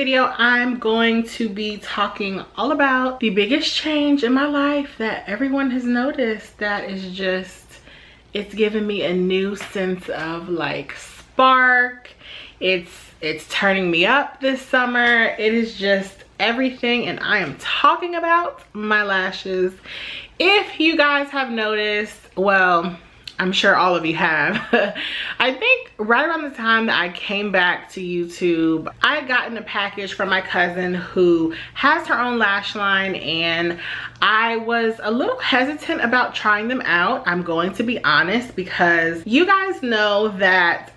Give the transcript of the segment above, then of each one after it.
video, I'm going to be talking all about the biggest change in my life that everyone has noticed. That is just, it's given me a new sense of like spark. It's turning me up this summer. It is just everything, and I am talking about my lashes. If you guys have noticed, well, I'm sure all of you have. I think right around the time that I came back to YouTube, I had gotten a package from my cousin who has her own lash line, and I was a little hesitant about trying them out. I'm going to be honest, because you guys know that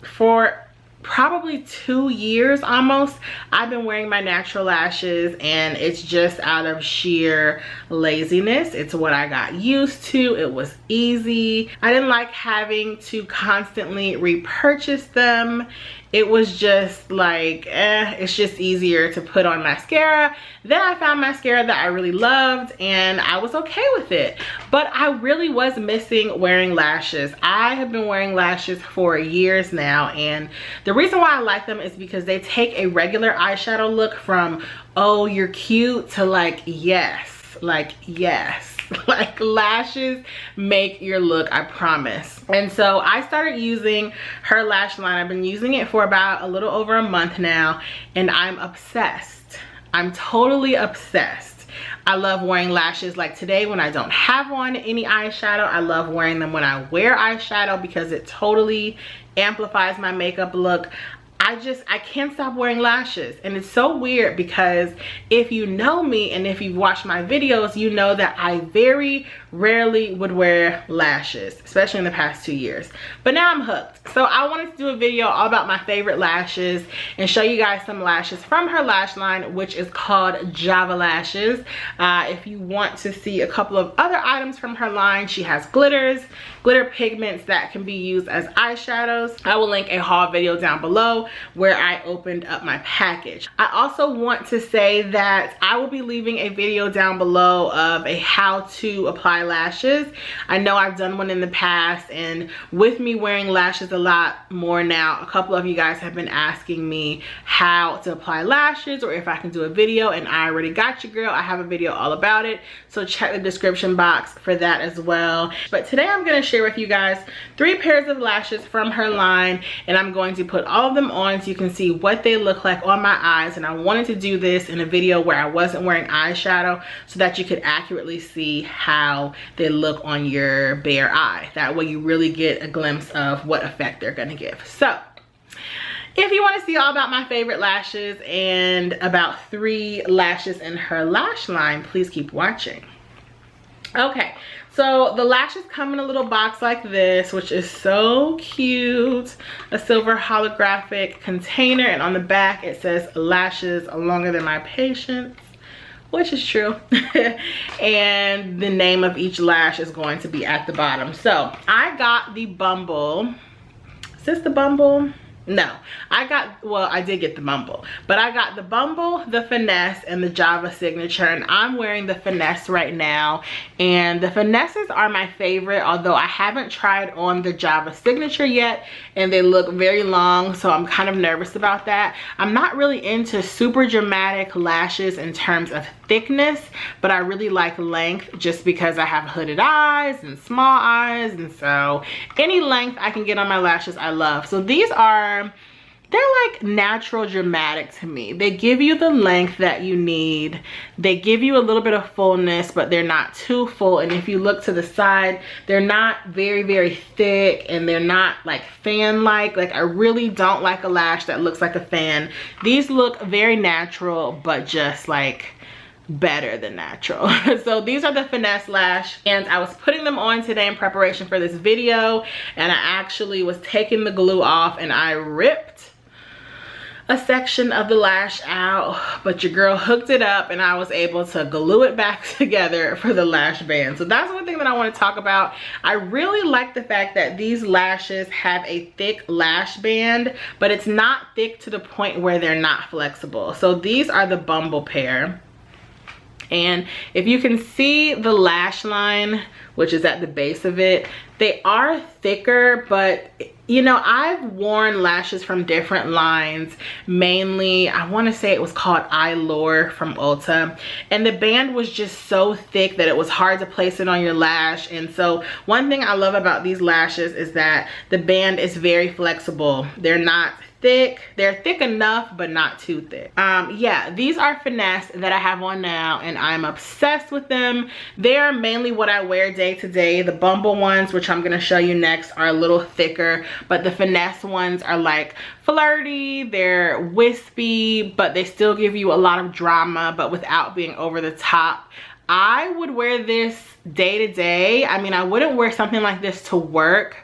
for probably 2 years almost, I've been wearing my natural lashes, and it's just out of sheer laziness. It's what I got used to. It was easy. I didn't like having to constantly repurchase them. It was just like, it's just easier to put on mascara. Then I found mascara that I really loved, and I was okay with it. But I really was missing wearing lashes. I have been wearing lashes for years now, and the reason why I like them is because they take a regular eyeshadow look from, oh, you're cute, to like, yes. Like lashes make your look, I promise. And so I started using her lash line. I've been using it for about a little over a month now, and I'm obsessed. I'm totally obsessed. I love wearing lashes. Like today when I don't have on any eyeshadow, I love wearing them when I wear eyeshadow because it totally amplifies my makeup look. I can't stop wearing lashes, and it's so weird because if you know me and if you've watched my videos, you know that I very rarely would wear lashes, especially in the past 2 years. But now I'm hooked. So I wanted to do a video all about my favorite lashes and show you guys some lashes from her lash line, which is called J.ava lashes. If you want to see a couple of other items from her line, she has glitter pigments that can be used as eyeshadows. I will link a haul video down below where I opened up my package. I also want to say that I will be leaving a video down below of a how to apply lashes. I know I've done one in the past, and with me wearing lashes a lot more now, a couple of you guys have been asking me how to apply lashes or if I can do a video, and I already got you, girl. I have a video all about it, so check the description box for that as well. But today I'm going to share with you guys 3 pairs of lashes from her line, and I'm going to put all of them on so you can see what they look like on my eyes. And I wanted to do this in a video where I wasn't wearing eyeshadow so that you could accurately see how they look on your bare eye. That way you really get a glimpse of what effect they're going to give. So if you want to see all about my favorite lashes and about 3 lashes in her lash line, please keep watching. Okay, so the lashes come in a little box like this, which is so cute. A silver holographic container, and on the back it says lashes longer than my patience, which is true. And the name of each lash is going to be at the bottom. So I got the Bumble. Is this the Bumble? No, I did get the Bumble, but I got the Bumble, the Finesse, and the J.ava signature, and I'm wearing the Finesse right now. And the Finesses are my favorite, although I haven't tried on the J.ava signature yet, and they look very long, so I'm kind of nervous about that. I'm not really into super dramatic lashes in terms of thickness, but I really like length just because I have hooded eyes and small eyes, and so any length I can get on my lashes I love. So these are, they're like natural dramatic to me. They give you the length that you need. They give you a little bit of fullness, but they're not too full. And if you look to the side, they're not very, very thick, and they're not like fan-like. Like I really don't like a lash that looks like a fan. These look very natural, but just like better than natural. So these are the Finesse Lash, and I was putting them on today in preparation for this video, and I actually was taking the glue off, and I ripped a section of the lash out, but your girl hooked it up, and I was able to glue it back together for the lash band. So that's one thing that I want to talk about. I really like the fact that these lashes have a thick lash band, but it's not thick to the point where they're not flexible. So these are the Bumble pair. And if you can see the lash line, which is at the base of it, they are thicker, but You know, I've worn lashes from different lines. Mainly, I want to say it was called Eloquii from Ulta. And the band was just so thick that it was hard to place it on your lash. And so one thing I love about these lashes is that the band is very flexible. They're not thick. They're thick enough, but not too thick. Yeah, these are Finesse that I have on now, and I'm obsessed with them. They're mainly what I wear day to day. The Bumble ones, which I'm gonna show you next, are a little thicker, but the Finesse ones are like flirty, they're wispy, but they still give you a lot of drama, but without being over the top. I would wear this day to day. I mean, I wouldn't wear something like this to work,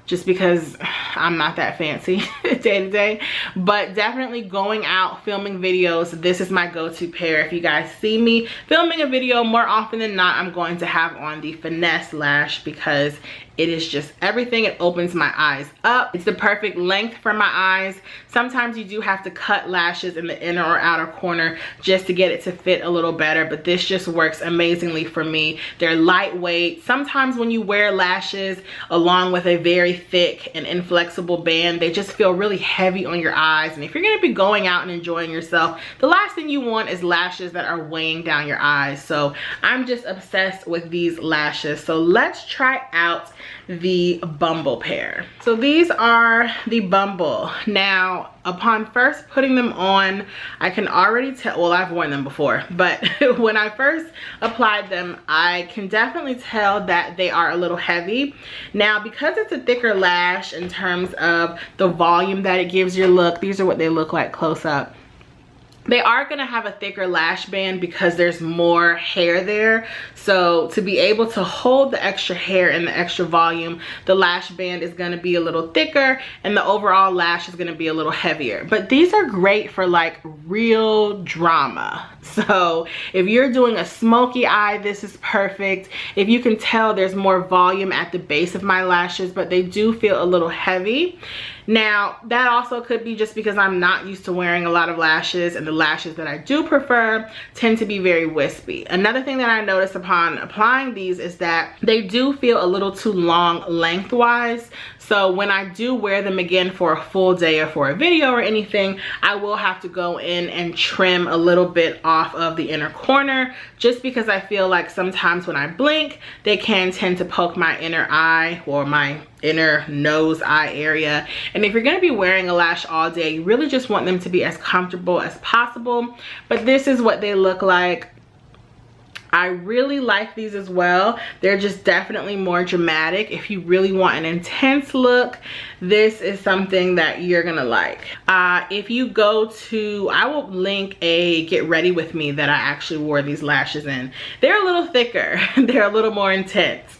just because I'm not that fancy day to day, but definitely going out filming videos, this is my go-to pair. If you guys see me filming a video, more often than not, I'm going to have on the Finesse lash because it is just everything. It opens my eyes up. It's the perfect length for my eyes. Sometimes you do have to cut lashes in the inner or outer corner just to get it to fit a little better, but this just works amazingly for me. They're lightweight. Sometimes when you wear lashes along with a very thick and inflexible band, they just feel really heavy on your eyes. And if you're gonna be going out and enjoying yourself, the last thing you want is lashes that are weighing down your eyes. So I'm just obsessed with these lashes. So let's try out the Bumble pair. So these are the Bumble. Now, upon first putting them on, I can already tell, well, I've worn them before, but when I first applied them, I can definitely tell that they are a little heavy. Now, because it's a thicker lash in terms of the volume that it gives your look, these are what they look like close up. They are going to have a thicker lash band because there's more hair there. So to be able to hold the extra hair and the extra volume, the lash band is going to be a little thicker and the overall lash is going to be a little heavier. But these are great for like real drama. So if you're doing a smoky eye, this is perfect. If you can tell, there's more volume at the base of my lashes, but they do feel a little heavy. Now, that also could be just because I'm not used to wearing a lot of lashes, and the lashes that I do prefer tend to be very wispy. Another thing that I noticed upon applying these is that they do feel a little too long lengthwise. So when I do wear them again for a full day or for a video or anything, I will have to go in and trim a little bit off of the inner corner, just because I feel like sometimes when I blink, they can tend to poke my inner eye or my inner nose eye area. And if you're going to be wearing a lash all day, you really just want them to be as comfortable as possible. But this is what they look like. I really like these as well. They're just definitely more dramatic. If you really want an intense look, this is something that you're gonna like. If you go to, I will link a Get Ready With Me that I actually wore these lashes in. They're a little thicker. They're a little more intense.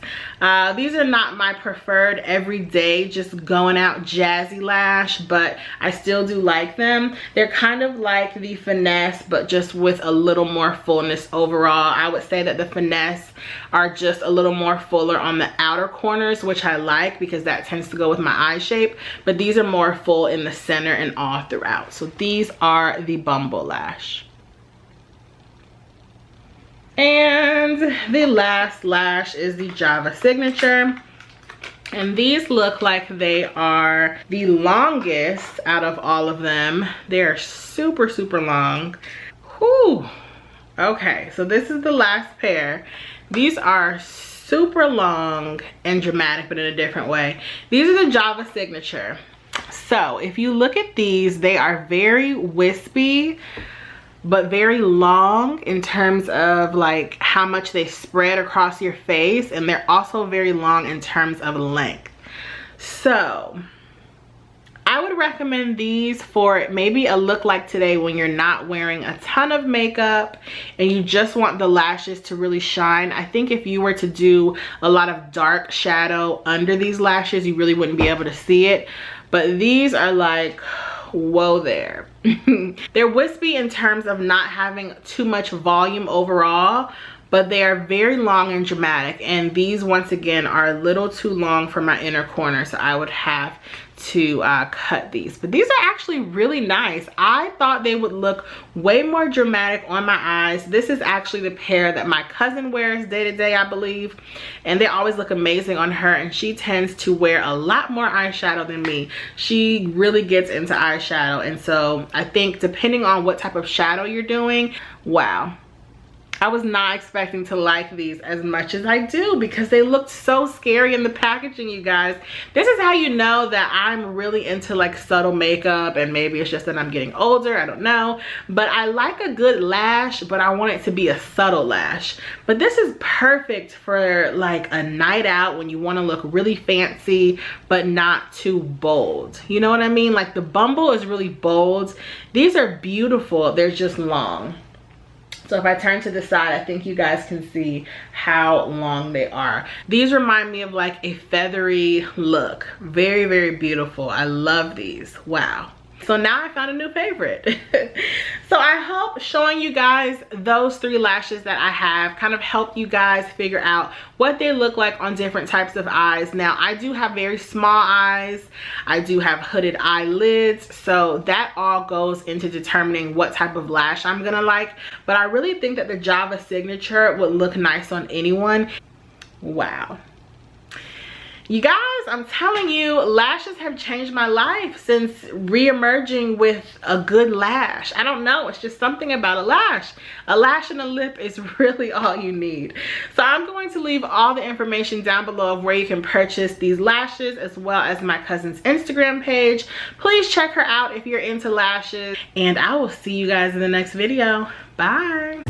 These are not my preferred everyday just going out jazzy lash, but I still do like them. They're kind of like the Finesse, but just with a little more fullness overall. I would say that the Finesse are just a little more fuller on the outer corners, which I like because that tends to go with my eye shape, but these are more full in the center and all throughout. So these are the Bumble lash. And the last lash is the J.ava Signature. And these look like they are the longest out of all of them. They're super, super long. Whew. Okay, so this is the last pair. These are super long and dramatic, but in a different way. These are the J.ava Signature. So if you look at these, they are very wispy, but very long in terms of like how much they spread across your face, and they're also very long in terms of length. So I would recommend these for maybe a look like today when you're not wearing a ton of makeup and you just want the lashes to really shine. I think if you were to do a lot of dark shadow under these lashes, you really wouldn't be able to see it. But these are like, whoa there. They're wispy in terms of not having too much volume overall, but they are very long and dramatic, and these once again are a little too long for my inner corner, so I would have to cut these. But these are actually really nice. I thought they would look way more dramatic on my eyes. This is actually the pair that my cousin wears day to day, I believe, and they always look amazing on her, and she tends to wear a lot more eyeshadow than me. She really gets into eyeshadow, and so I think depending on what type of shadow you're doing, wow, I was not expecting to like these as much as I do because they looked so scary in the packaging, you guys. This is how you know that I'm really into like subtle makeup, and maybe it's just that I'm getting older, I don't know. But I like a good lash, but I want it to be a subtle lash. But this is perfect for like a night out when you want to look really fancy but not too bold. You know what I mean? Like the Bumble is really bold. These are beautiful, they're just long. So if I turn to the side, I think you guys can see how long they are. These remind me of like a feathery look. Very, very beautiful. I love these. Wow. So now I found a new favorite. So I hope showing you guys those 3 lashes that I have kind of helped you guys figure out what they look like on different types of eyes. Now I do have very small eyes. I do have hooded eyelids. So that all goes into determining what type of lash I'm gonna like. But I really think that the J.ava signature would look nice on anyone. Wow. You guys, I'm telling you, lashes have changed my life since re-emerging with a good lash. I don't know, it's just something about a lash. A lash and a lip is really all you need. So I'm going to leave all the information down below of where you can purchase these lashes, as well as my cousin's Instagram page. Please check her out if you're into lashes, and I will see you guys in the next video. Bye.